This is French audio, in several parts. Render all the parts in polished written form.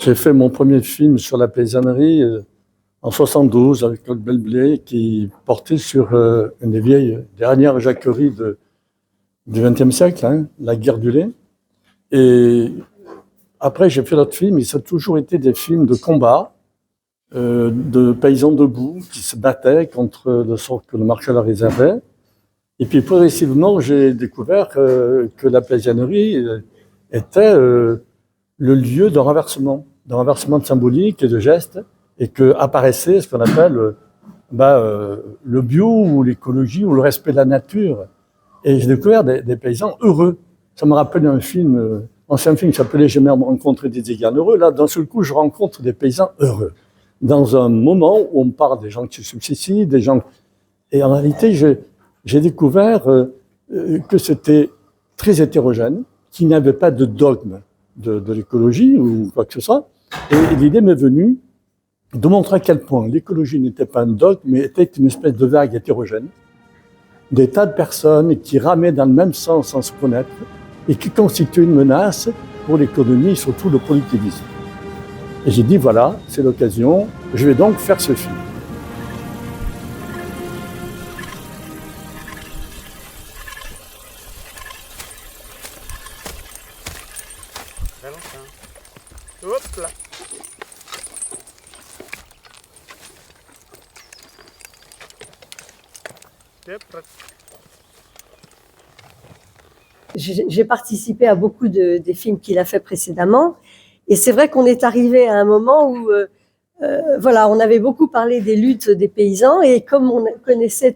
J'ai fait mon premier film sur la paysannerie en 72 avec Claude Belblé qui portait sur une des vieilles dernières jacqueries du XXe siècle, hein, la guerre du lait. Et après, j'ai fait d'autres films et ça a toujours été des films de combat, de paysans debout qui se battaient contre le sort que le marché leur réservait. Et puis progressivement, j'ai découvert que la paysannerie était le lieu de renversement de symbolique et de gestes, et qu'apparaissait ce qu'on appelle le bio ou l'écologie ou le respect de la nature. Et j'ai découvert des paysans heureux. Ça me rappelle un film, ancien film qui s'appelait « J'aime rencontrer des Tziganes heureux ». Là, d'un seul coup, je rencontre des paysans heureux. Dans un moment où on parle des gens qui se substituent, des gens... Et en réalité, j'ai découvert que c'était très hétérogène, qu'il n'y avait pas de dogme de l'écologie ou quoi que ce soit. Et l'idée m'est venue de montrer à quel point l'écologie n'était pas un dogme, mais était une espèce de vague hétérogène, des tas de personnes qui ramaient dans le même sens sans se connaître et qui constituaient une menace pour l'économie et surtout le productivisme. Et j'ai dit, voilà, c'est l'occasion, je vais donc faire ce film. Hop là. J'ai participé à beaucoup des films qu'il a fait précédemment. Et c'est vrai qu'on est arrivé à un moment où voilà, on avait beaucoup parlé des luttes des paysans. Et comme on connaissait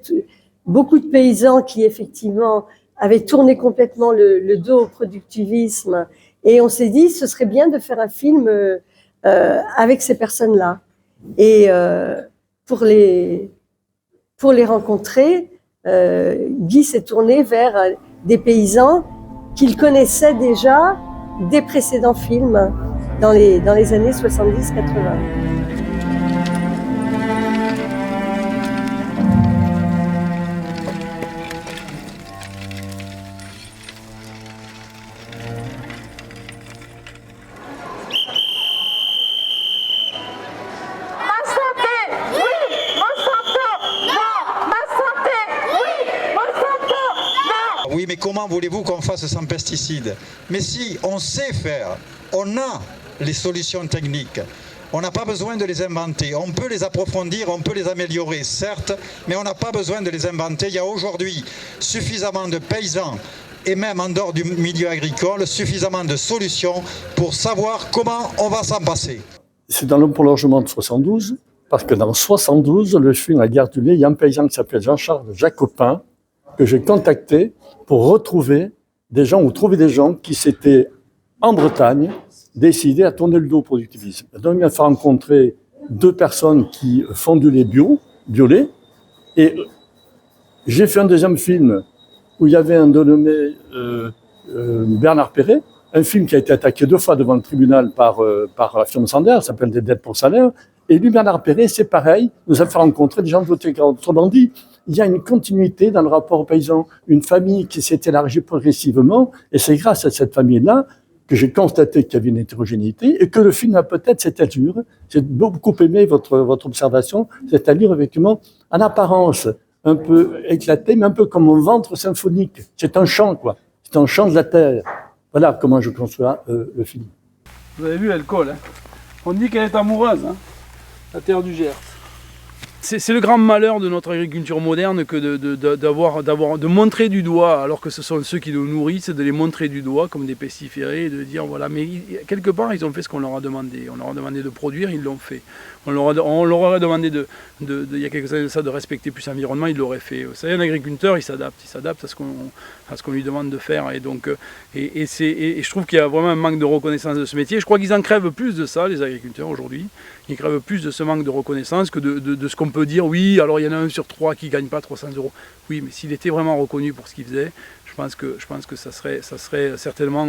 beaucoup de paysans qui, effectivement, avaient tourné complètement le dos au productivisme, et on s'est dit, ce serait bien de faire un film avec ces personnes-là. Et pour les rencontrer, Guy s'est tourné vers des paysans qu'il connaissait déjà des précédents films dans les années 70-80. Oui, mais comment voulez-vous qu'on fasse sans pesticides? Mais si, on sait faire, on a les solutions techniques. On n'a pas besoin de les inventer. On peut les approfondir, on peut les améliorer, certes, mais on n'a pas besoin de les inventer. Il y a aujourd'hui suffisamment de paysans, et même en dehors du milieu agricole, suffisamment de solutions pour savoir comment on va s'en passer. C'est dans le prolongement de 72, parce que dans 72, le film La guerre du lait, il y a un paysan qui s'appelle Jean-Charles Jacopin, que j'ai contacté pour retrouver des gens, ou trouver des gens qui s'étaient, en Bretagne, décidés à tourner le dos au productivisme. Donc, il a fait rencontrer deux personnes qui font du lait bio-lait, et j'ai fait un deuxième film où il y avait un dénommé Bernard Perret, un film qui a été attaqué 2 fois devant le tribunal par la firme Sander, ça s'appelle Des dettes pour salaire, et lui, Bernard Perret, c'est pareil, nous a fait rencontrer des gens de l'autre. Autrement dit, il y a une continuité dans le rapport aux paysans, une famille qui s'est élargie progressivement, et c'est grâce à cette famille-là que j'ai constaté qu'il y avait une hétérogénéité et que le film a peut-être cette allure. J'ai beaucoup aimé votre observation, cette allure effectivement en apparence un peu éclaté, mais un peu comme un ventre symphonique. C'est un chant, quoi. C'est un chant de la terre. Voilà comment je conçois le film. Vous avez vu, elle colle. Hein. On dit qu'elle est amoureuse, hein, la terre du Gers. C'est le grand malheur de notre agriculture moderne que de montrer du doigt, alors que ce sont ceux qui nous nourrissent, de les montrer du doigt comme des pestiférés, et de dire voilà, mais quelque part ils ont fait ce qu'on leur a demandé. On leur a demandé de produire, ils l'ont fait. On leur aurait demandé il y a quelques années de ça, de respecter plus l'environnement, ils l'auraient fait. Vous savez, un agriculteur, il s'adapte à ce qu'on lui demande de faire. Et donc, et je trouve qu'il y a vraiment un manque de reconnaissance de ce métier. Je crois qu'ils en crèvent plus de ça, les agriculteurs aujourd'hui. Ils crèvent plus de ce manque de reconnaissance que de ce qu'on peut dire. Oui, alors il y en a 1 sur 3 qui ne gagne pas 300 €. Oui, mais s'il était vraiment reconnu pour ce qu'il faisait, je pense que ça serait certainement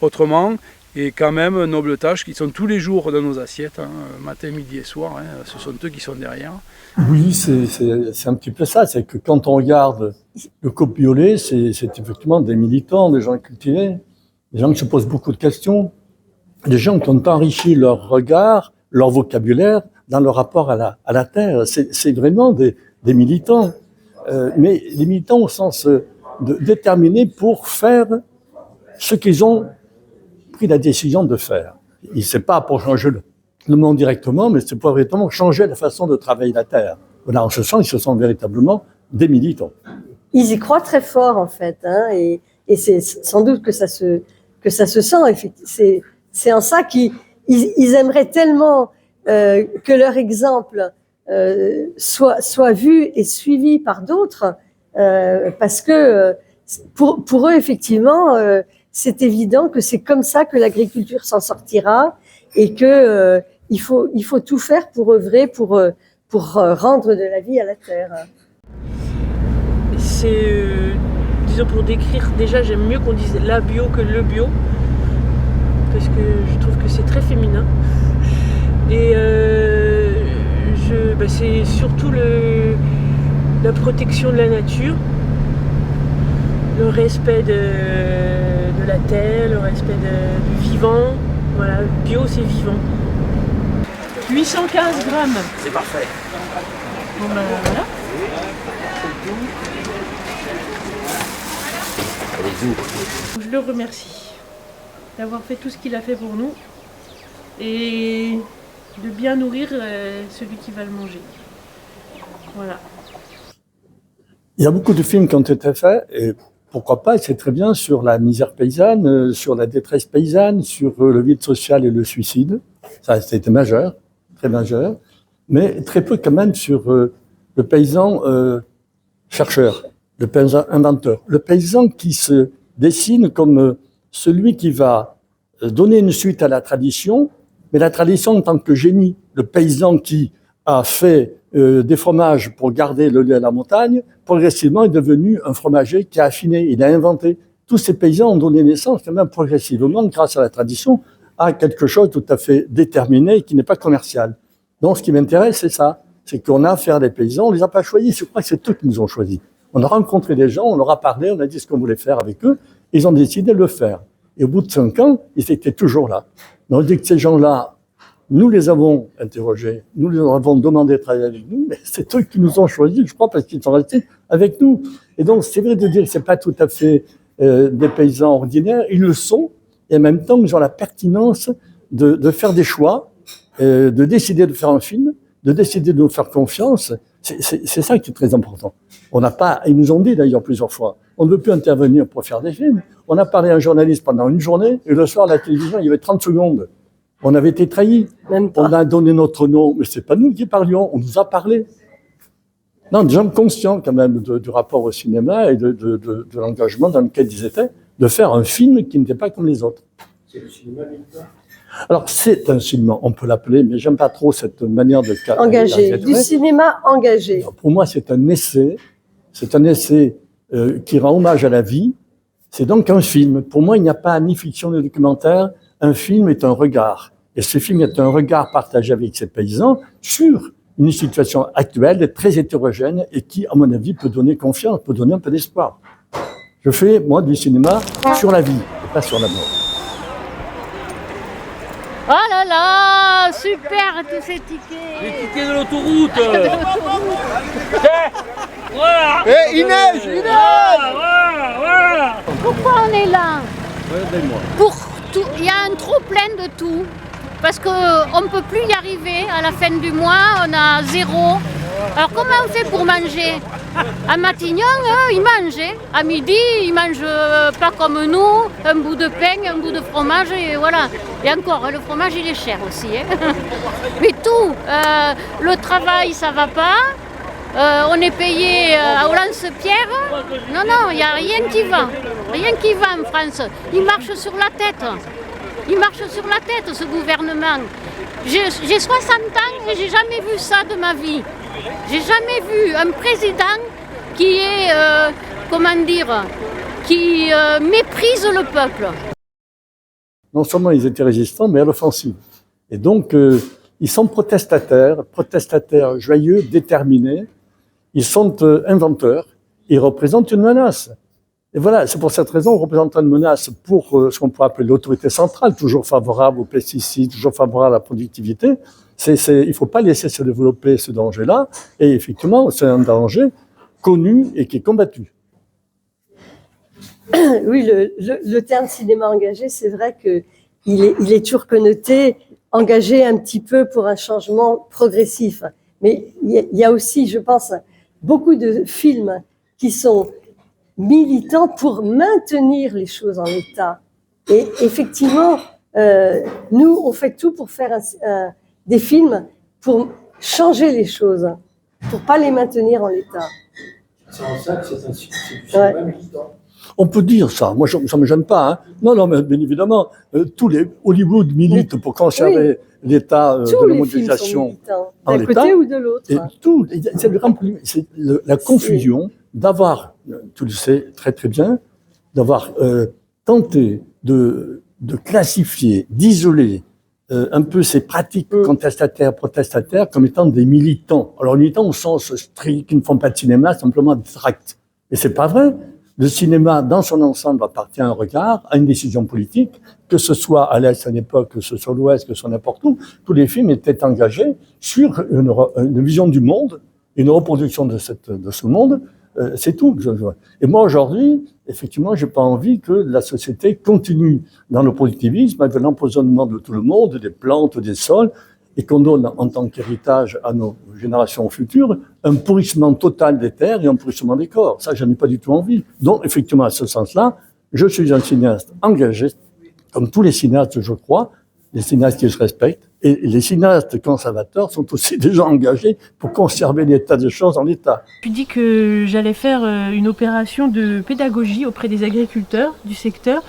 autrement. Et quand même, nobles tâches qui sont tous les jours dans nos assiettes, hein, matin, midi et soir, hein, ce sont eux qui sont derrière. Oui, c'est un petit peu ça. C'est que quand on regarde le couple bio-lait, c'est effectivement des militants, des gens cultivés, des gens qui se posent beaucoup de questions. des gens qui ont enrichi leur regard, leur vocabulaire dans leur rapport à la terre. C'est vraiment des militants, mais des militants au sens déterminés pour faire ce qu'ils ont pris la décision de faire. Et c'est pas pour changer le monde directement, mais c'est pour véritablement changer la façon de travailler la terre. Voilà, en ce sens, ils se sont véritablement des militants. Ils y croient très fort, en fait, hein, et c'est sans doute que ça se sent. C'est en ça qu'ils aimeraient tellement que leur exemple soit vu et suivi par d'autres, parce que pour eux, effectivement, c'est évident que c'est comme ça que l'agriculture s'en sortira et que il faut tout faire pour œuvrer, pour rendre de la vie à la terre. C'est, disons, pour décrire, déjà j'aime mieux qu'on dise la bio que le bio, parce que je trouve que c'est très féminin. Et c'est surtout la protection de la nature, le respect de la terre, le respect du vivant. Voilà, bio c'est vivant. 815 grammes. C'est parfait. Bon ben voilà. Je le remercie d'avoir fait tout ce qu'il a fait pour nous et de bien nourrir celui qui va le manger. Voilà. Il y a beaucoup de films qui ont été faits, et pourquoi pas, c'est très bien, sur la misère paysanne, sur la détresse paysanne, sur le vide social et le suicide. Ça, c'était majeur, très majeur, mais très peu quand même sur le paysan chercheur, le paysan inventeur, le paysan qui se dessine comme celui qui va donner une suite à la tradition, mais la tradition en tant que génie, le paysan qui a fait des fromages pour garder le lait à la montagne, progressivement est devenu un fromager qui a affiné, il a inventé. Tous ces paysans ont donné naissance quand même progressivement, grâce à la tradition, à quelque chose tout à fait déterminé qui n'est pas commercial. Donc ce qui m'intéresse, c'est ça, c'est qu'on a affaire à des paysans, on les a pas choisis, je crois que c'est eux qui nous ont choisis. On a rencontré des gens, on leur a parlé, on a dit ce qu'on voulait faire avec eux, et ils ont décidé de le faire. Et au bout de 5 ans, ils étaient toujours là. Donc on dit que ces gens-là, nous les avons interrogés, nous leur avons demandé de travailler avec nous, mais c'est eux qui nous ont choisis, je crois, parce qu'ils sont restés avec nous. Et donc, c'est vrai de dire que c'est pas tout à fait des paysans ordinaires, ils le sont, et en même temps, ils ont la pertinence de faire des choix, de décider de faire un film, de décider de nous faire confiance. C'est ça qui est très important. On n'a pas, ils nous ont dit d'ailleurs plusieurs fois, on ne veut plus intervenir pour faire des films. On a parlé à un journaliste pendant une journée, et le soir, à la télévision, il y avait 30 secondes. On avait été trahis. On a donné notre nom, mais c'est pas nous qui parlions, on nous a parlé. Non, des gens conscients quand même du rapport au cinéma et de l'engagement dans lequel ils étaient, de faire un film qui n'était pas comme les autres. C'est le cinéma, Victor ? Alors, c'est un cinéma, on peut l'appeler, mais j'aime pas trop cette manière de... Engagé, du cinéma engagé. Alors, pour moi, c'est un essai qui rend hommage à la vie. C'est donc un film. Pour moi, il n'y a pas ni fiction ni documentaire. Un film est un regard. Et ce film est un regard partagé avec ces paysans sur une situation actuelle très hétérogène et qui, à mon avis, peut donner confiance, peut donner un peu d'espoir. Je fais, moi, du cinéma sur la vie et pas sur la mort. Oh là là, super tous ces tickets. Les tickets de l'autoroute. Voilà. Eh, il neige. Voilà. Pourquoi on est là? Pour tout, il y a un trop plein de tout. Parce qu'on ne peut plus y arriver. À la fin du mois, on a 0. Alors comment on fait pour manger? À Matignon, ils mangent. À midi, ils mangent pas comme nous, un bout de pain, un bout de fromage, et voilà. Et encore, le fromage, il est cher aussi. Mais tout, le travail, ça va pas. On est payé à Lance-Pierre. Non, il n'y a rien qui va. Rien qui va en France. Il marche sur la tête. Il marche sur la tête, ce gouvernement. J'ai 60 ans et j'ai jamais vu ça de ma vie. J'ai jamais vu un président qui est, qui méprise le peuple. Non seulement ils étaient résistants, mais à l'offensive. Et donc, ils sont protestataires joyeux, déterminés. Ils sont inventeurs. Ils représentent une menace. Et voilà, c'est pour cette raison qu'on représente une menace pour ce qu'on pourrait appeler l'autorité centrale, toujours favorable aux pesticides, toujours favorable à la productivité. Il ne faut pas laisser se développer ce danger-là. Et effectivement, c'est un danger connu et qui est combattu. Oui, le terme cinéma engagé, c'est vrai qu'il est toujours connoté, engagé un petit peu pour un changement progressif. Mais il y a aussi, je pense, beaucoup de films qui sont militants pour maintenir les choses en état. Et effectivement, nous, on fait tout pour faire des films pour changer les choses, pour pas les maintenir en l'état. C'est en ça que c'est du cinéma militant. On peut dire ça. Moi, ça ne me gêne pas. Hein. Non, mais bien évidemment, tous les Hollywood militent pour conserver l'état de la mondialisation en l'état. D'un côté ou de l'autre. Et tout, c'est le grand problème, c'est la confusion d'avoir, tu le sais très très bien, d'avoir tenté de classifier, d'isoler un peu ces pratiques contestataires, protestataires, comme étant des militants. Alors, militants au sens strict, qui ne font pas de cinéma, simplement abstract. Et c'est pas vrai. Le cinéma, dans son ensemble, appartient à un regard, à une décision politique, que ce soit à l'Est à l'époque, que ce soit à l'Ouest, que ce soit n'importe où. Tous les films étaient engagés sur une vision du monde, une reproduction de ce monde. C'est tout. Et moi, aujourd'hui, effectivement, j'ai pas envie que la société continue dans le productivisme, avec l'empoisonnement de tout le monde, des plantes, des sols, et qu'on donne en tant qu'héritage à nos générations futures un pourrissement total des terres et un pourrissement des corps. Ça, je n'ai pas du tout envie. Donc, effectivement, à ce sens-là, je suis un cinéaste engagé, comme tous les cinéastes, je crois, les cinéastes qui se respectent, et les cinéastes conservateurs sont aussi déjà engagés pour conserver l'état des choses en état. Je dis que j'allais faire une opération de pédagogie auprès des agriculteurs du secteur.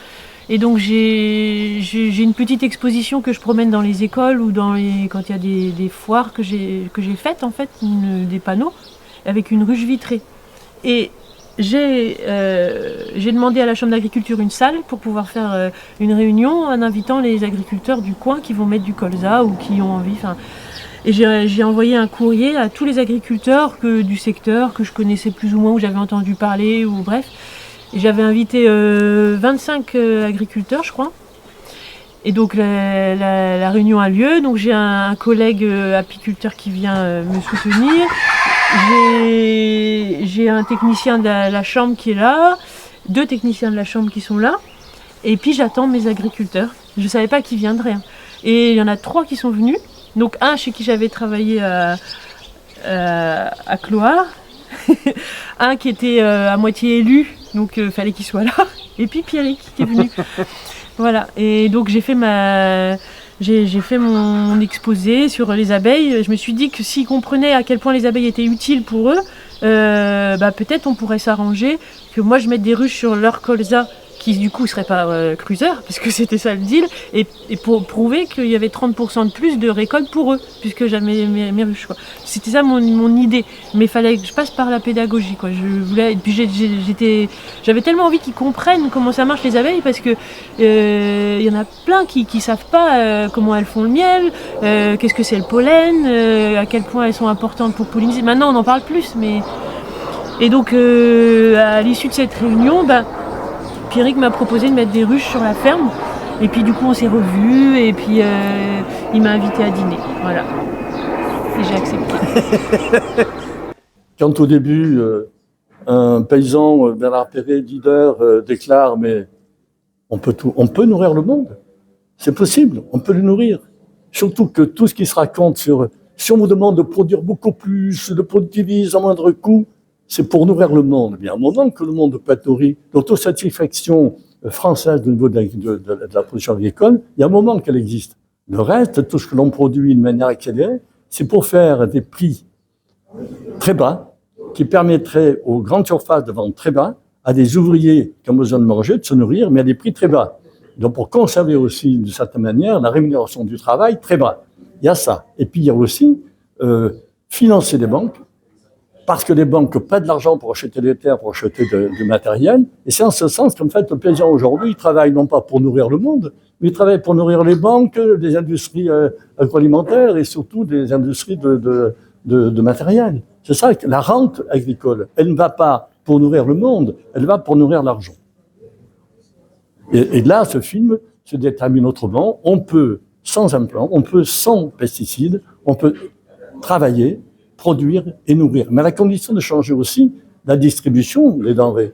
Et donc j'ai une petite exposition que je promène dans les écoles ou quand il y a des foires que j'ai faites en fait, des panneaux avec une ruche vitrée. Et j'ai demandé à la Chambre d'agriculture une salle pour pouvoir faire une réunion en invitant les agriculteurs du coin qui vont mettre du colza ou qui ont envie. Et j'ai envoyé un courrier à tous les agriculteurs du secteur que je connaissais plus ou moins, où j'avais entendu parler, ou bref. J'avais invité 25 agriculteurs, je crois. Et donc la réunion a lieu. Donc j'ai un collègue apiculteur qui vient me soutenir. J'ai un technicien de la chambre qui est là, 2 techniciens de la chambre qui sont là. Et puis j'attends mes agriculteurs. Je ne savais pas qui viendraient. Hein. Et il y en a 3 qui sont venus. Donc un chez qui j'avais travaillé à Cloire. Un qui était à moitié élu. Donc fallait qu'il soit là. Et puis Pierrick qui est venu. Voilà. Et donc j'ai fait mon exposé sur les abeilles. Je me suis dit que s'ils comprenaient à quel point les abeilles étaient utiles pour eux, peut-être on pourrait s'arranger que moi je mette des ruches sur leur colza qui du coup ne seraient pas cruiseurs, parce que c'était ça le deal, et pour prouver qu'il y avait 30% de plus de récolte pour eux, puisque j'avais mes ruches. Quoi. C'était ça mon idée, mais il fallait que je passe par la pédagogie. Quoi. Et puis j'avais tellement envie qu'ils comprennent comment ça marche les abeilles, parce que y en a plein qui ne savent pas comment elles font le miel, qu'est-ce que c'est le pollen, à quel point elles sont importantes pour polliniser. Maintenant on en parle plus, mais... Et donc à l'issue de cette réunion, Pierrick m'a proposé de mettre des ruches sur la ferme. Et puis du coup on s'est revus et puis il m'a invité à dîner. Voilà. Et j'ai accepté. Quand au début, un paysan, Bernard Perret, leader, déclare « mais on peut nourrir le monde, c'est possible, on peut le nourrir ». Surtout que tout ce qui se raconte sur « si on vous demande de produire beaucoup plus, de productiviser à moindre coût », c'est pour nourrir le monde. Bien, à un moment que le monde peut être nourri, l'autosatisfaction française au niveau de la production agricole, il y a un moment qu'elle existe. Le reste, tout ce que l'on produit de manière accélérée, c'est pour faire des prix très bas, qui permettraient aux grandes surfaces de vendre très bas, à des ouvriers qui ont besoin de manger, de se nourrir, mais à des prix très bas. Donc pour conserver aussi, d'une certaine manière, la rémunération du travail très bas. Il y a ça. Et puis il y a aussi financer les banques, parce que les banques prêtent de l'argent pour acheter des terres, pour acheter du matériel. Et c'est en ce sens qu'en fait, le paysan aujourd'hui, il travaille non pas pour nourrir le monde, mais il travaille pour nourrir les banques, des industries agroalimentaires et surtout des industries de matériel. C'est ça, la rente agricole. Elle ne va pas pour nourrir le monde, elle va pour nourrir l'argent. Et là, ce film se détermine autrement. On peut, sans implant, on peut sans pesticides, on peut travailler, produire et nourrir. Mais à la condition de changer aussi la distribution des denrées.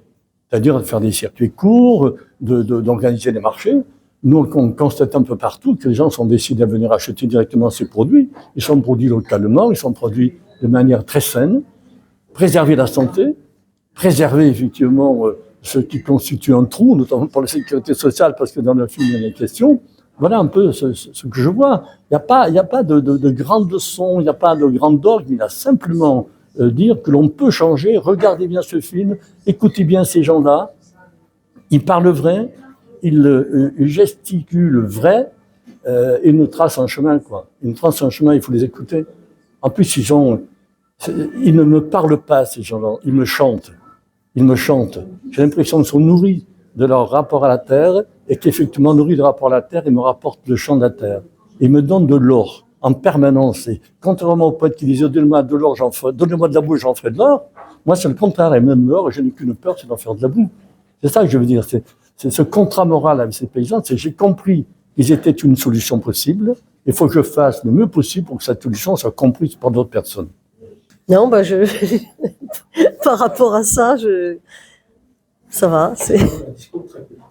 C'est-à-dire de faire des circuits courts, d'organiser des marchés. Nous, on constate un peu partout que les gens sont décidés à venir acheter directement ces produits. Ils sont produits localement, ils sont produits de manière très saine, préserver la santé, préserver effectivement ce qui constitue un trou, notamment pour la sécurité sociale, parce que dans le film, il y a des questions. Voilà un peu ce que je vois. Il n'y a pas de grandes leçons, il n'y a pas de grandes dogmes, il y a simplement dire que l'on peut changer. Regardez bien ce film, écoutez bien ces gens-là, ils parlent vrai, ils gesticulent vrai, ils nous tracent un chemin, quoi. Ils nous tracent un chemin, il faut les écouter. En plus, ils ne me parlent pas, ces gens-là, ils me chantent. Ils me chantent. J'ai l'impression qu'ils sont nourris de leur rapport à la terre et qu'effectivement, nourris de rapport à la terre, ils me rapportent le champ de la terre. Ils me donnent de l'or en permanence. Et contrairement aux poètes qui disaient « Donnez-moi de l'or, donnez-moi de la boue, j'en ferai de l'or », moi, c'est le contraire. Ils me donnent de l'or et je n'ai qu'une peur, c'est d'en faire de la boue. C'est ça que je veux dire. C'est ce contrat moral avec ces paysans. C'est j'ai compris qu'ils étaient une solution possible. Il faut que je fasse le mieux possible pour que cette solution soit comprise par d'autres personnes. Non, par rapport à ça, ça va. C'est Un discours très politique.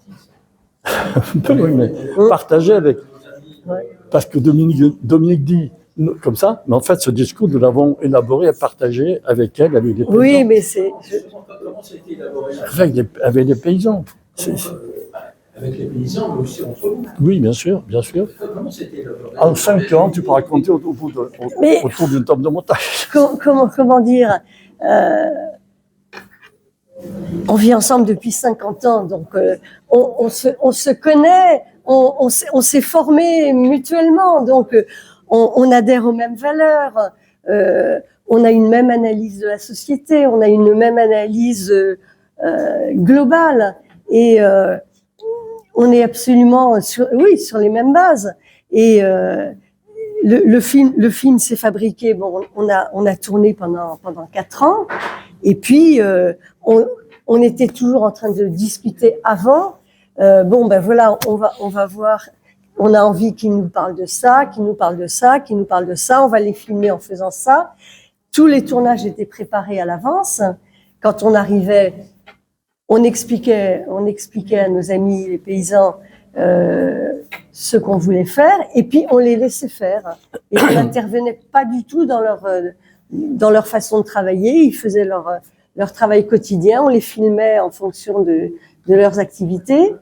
Oui, mais partager avec. Ouais. Parce que Dominique dit comme ça, mais en fait, ce discours, nous l'avons élaboré et partagé avec elle, avec des paysans. Oui, mais c'est. Comment ça a été élaboré Avec des paysans. Avec les paysans, mais aussi entre vous. Oui, bien sûr, bien sûr. Comment ça a été élaboré? En 5 ans, tu peux raconter autour d'une table de montage. Comment dire on vit ensemble depuis 50 ans, donc on se connaît, on s'est formés mutuellement, donc on adhère aux mêmes valeurs, on a une même analyse de la société, on a une même analyse globale, et on est absolument sur les mêmes bases. Et le film s'est fabriqué. Bon, on a tourné pendant 4 ans, et puis on était toujours en train de discuter avant. Voilà, on va voir. On a envie qu'ils nous parlent de ça, qu'ils nous parlent de ça, qu'ils nous parlent de ça. On va les filmer en faisant ça. Tous les tournages étaient préparés à l'avance. Quand on arrivait, on expliquait à nos amis les paysans ce qu'on voulait faire, et puis on les laissait faire. Et on n'intervenait pas du tout dans leur façon de travailler. Ils faisaient leur travail quotidien. On les filmait en fonction de leurs activités.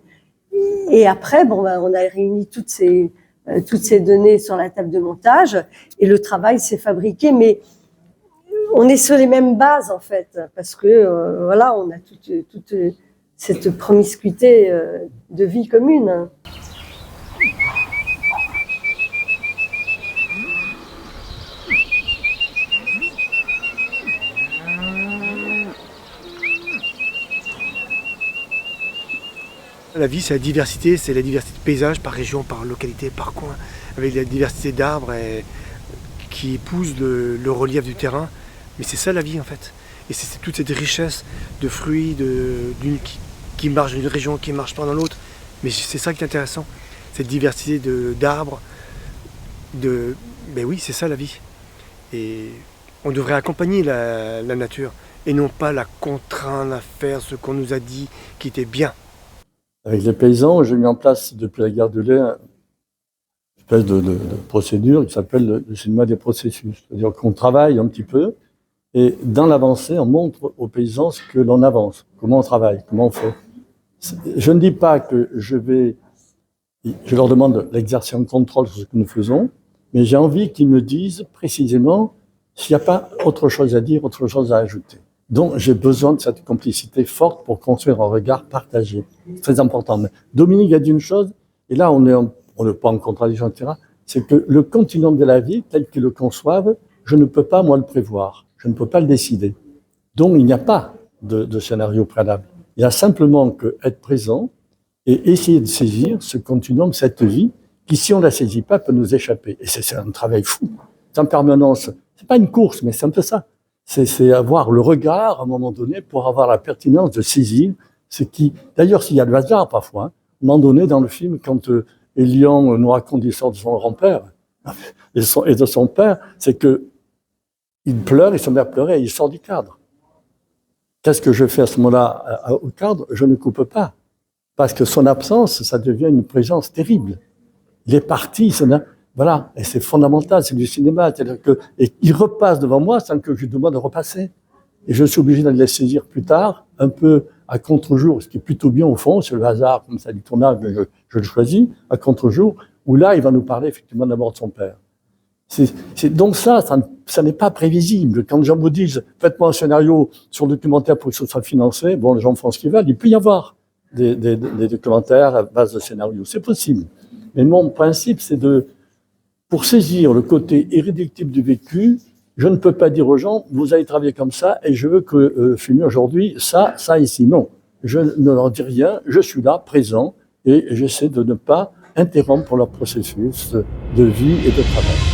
Et après, on a réuni toutes ces données sur la table de montage, et le travail s'est fabriqué. Mais on est sur les mêmes bases, en fait, parce que voilà, on a toute cette promiscuité de vie commune. La vie, c'est la diversité de paysages par région, par localité, par coin, avec la diversité d'arbres qui épousent le relief du terrain. Mais c'est ça la vie en fait. Et c'est toute cette richesse de fruits qui marche dans une région, qui ne marche pas dans l'autre. Mais c'est ça qui est intéressant, cette diversité d'arbres. Ben oui, c'est ça la vie. Et on devrait accompagner la nature et non pas la contraindre à faire ce qu'on nous a dit qui était bien. Avec les paysans, j'ai mis en place depuis la guerre du lait une espèce de procédure qui s'appelle le cinéma des processus. C'est-à-dire qu'on travaille un petit peu et dans l'avancée, on montre aux paysans ce que l'on avance, comment on travaille, comment on fait. Je ne dis pas que je leur demande d'exercer un contrôle sur ce que nous faisons, mais j'ai envie qu'ils me disent précisément s'il n'y a pas autre chose à dire, autre chose à ajouter. Donc, j'ai besoin de cette complicité forte pour construire un regard partagé. C'est très important. Mais Dominique a dit une chose, et là, on n'est pas en contradiction, etc. C'est que le continuum de la vie, tel qu'ils le conçoivent, je ne peux pas, moi, le prévoir. Je ne peux pas le décider. Donc, il n'y a pas de scénario préalable. Il y a simplement que être présent et essayer de saisir ce continuum, cette vie, qui, si on ne la saisit pas, peut nous échapper. Et c'est un travail fou. C'est en permanence. C'est pas une course, mais c'est un peu ça. C'est avoir le regard, à un moment donné, pour avoir la pertinence de saisir ce qui... D'ailleurs, s'il y a le hasard, parfois, hein, à un moment donné, dans le film, quand Elian nous raconte l'histoire de son grand-père et de son père, c'est que il pleure, il se met à pleurer, il sort du cadre. Qu'est-ce que je fais à ce moment-là au cadre? Je ne coupe pas. Parce que son absence, ça devient une présence terrible. Il est parti, voilà, et c'est fondamental, c'est du cinéma. C'est-à-dire que, et il repasse devant moi sans que je lui demande de repasser. Et je suis obligé d'aller les saisir plus tard, un peu à contre-jour, ce qui est plutôt bien au fond, c'est le hasard, comme ça, du tournage, je le choisis, à contre-jour, où là, il va nous parler effectivement de la mort de son père. Donc ça n'est pas prévisible. Quand les gens vous disent, faites-moi un scénario sur le documentaire pour que ce soit financé, bon, les gens font ce qu'ils veulent, il peut y avoir des documentaires à base de scénario, c'est possible. Mais mon principe, c'est pour saisir le côté irréductible du vécu, je ne peux pas dire aux gens, vous allez travailler comme ça et je veux que filmer aujourd'hui ça ici. Non, je ne leur dis rien, je suis là, présent, et j'essaie de ne pas interrompre leur processus de vie et de travail.